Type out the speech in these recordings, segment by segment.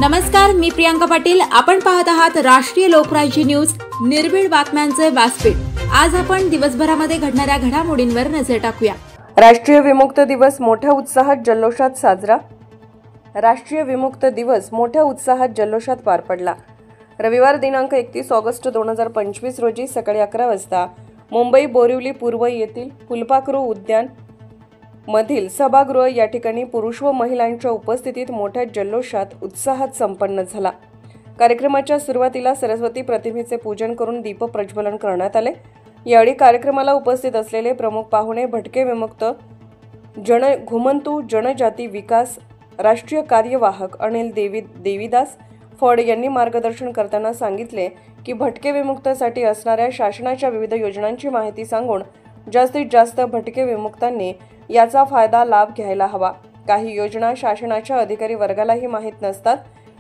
नमस्कार, मी प्रियांका पाटील। आपण पाहत आहात राष्ट्रीय लोकराज्य न्यूज, निर्भीड बातम्यांचे व्यासपीठ। आज आपण दिवसभरामध्ये घडणाऱ्या घडामोडींवर नजर टाकूया। राष्ट्रीय विमुक्त दिवस मोठ्या उत्साहात जल्लोषात साजरा। राष्ट्रीय विमुक्त दिवस मोठ्या उत्साहात जल्लोषात पार पडला। रविवार दिनांक 31 ऑगस्ट 2025 रोजी सकाळी 11 वाजता मुंबई बोरिवली पूर्व येथील फुलपाखरू उद्यान मधील सभागृह या ठिकाणी पुरुष व महिलांच्या उपस्थितीत मोठ्या जल्लोषात उत्साहात संपन्न झाला। कार्यक्रमाच्या सुरुवातीला सरस्वती प्रतिमेचे पूजन करून दीप प्रज्वलन करण्यात आले। यावेळी कार्यक्रमाला उपस्थित असलेले प्रमुख पाहुणे भटके विमुक्त घुमंतू जनजाती विकास राष्ट्रीय कार्यवाहक अनिल देविदास फड यांनी मार्गदर्शन करताना सांगितले की भटके विमुक्तसाठी असणाऱ्या शासनाच्या विविध योजनांची माहिती सांगून जास्तीत जास्त भटके विमुक्तांनी याचा लाभ घ्यायला हवा। काही योजना शासनाच्या अधिकारी वर्गालाही माहीत नसतात,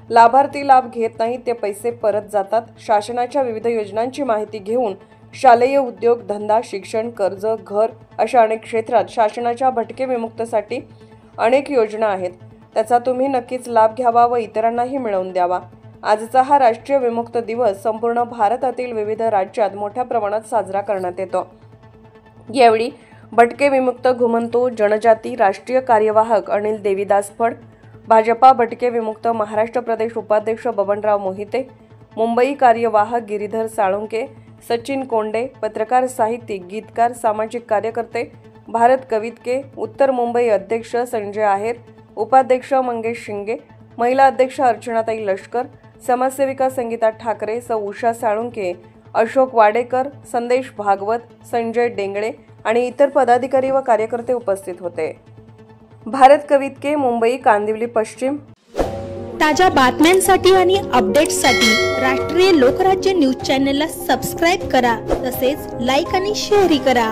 लाभार्थी लाभ घेत नाहीत, ते पैसे परत जातात। शासनाच्या विविध योजनांची माहिती घेऊन शालेय उद्योग धंदा शिक्षण कर्ज घर अशा अनेक क्षेत्रात शासनाच्या भटके विमुक्तसाठी अनेक योजना आहेत, त्याचा तुम्ही नक्कीच लाभ घ्यावा व इतरांनाही मिळवून द्यावा। आजचा हा राष्ट्रीय विमुक्त दिवस संपूर्ण भारतातील विविध राज्यात मोठ्या प्रमाणात साजरा करण्यात येतो। यावेळी भटके विमुक्त घुमंतू जनजाती राष्ट्रीय कार्यवाहक अनिल देविदास फड, भाजपा भटके विमुक्त महाराष्ट्र प्रदेश उपाध्यक्ष बबनराव मोहिते, मुंबई कार्यवाहक गिरीधर साळुंके, सचिन कोंडे, पत्रकार साहित्यिक गीतकार सामाजिक कार्यकर्ते भारत कवितके, उत्तर मुंबई अध्यक्ष संजय आहेर, उपाध्यक्ष मंगेश शिंगे, महिला अध्यक्ष अर्चनाताई लष्कर, समाजसेविका संगीता ठाकरे, सौ उषा साळुंके, अशोक वाडेकर, संदेश भागवत, संजय डेंगळे आणि इतर पदाधिकारी व कार्यकर्ते उपस्थित होते। भारत कवितके, मुंबई कांदिवली पश्चिम। ताज्या बातम्यांसाठी आणि अपडेट्ससाठी राष्ट्रीय लोकराज्य न्यूज चॅनलला सबस्क्राईब करा, तसेच लाईक आणि शेअरही करा।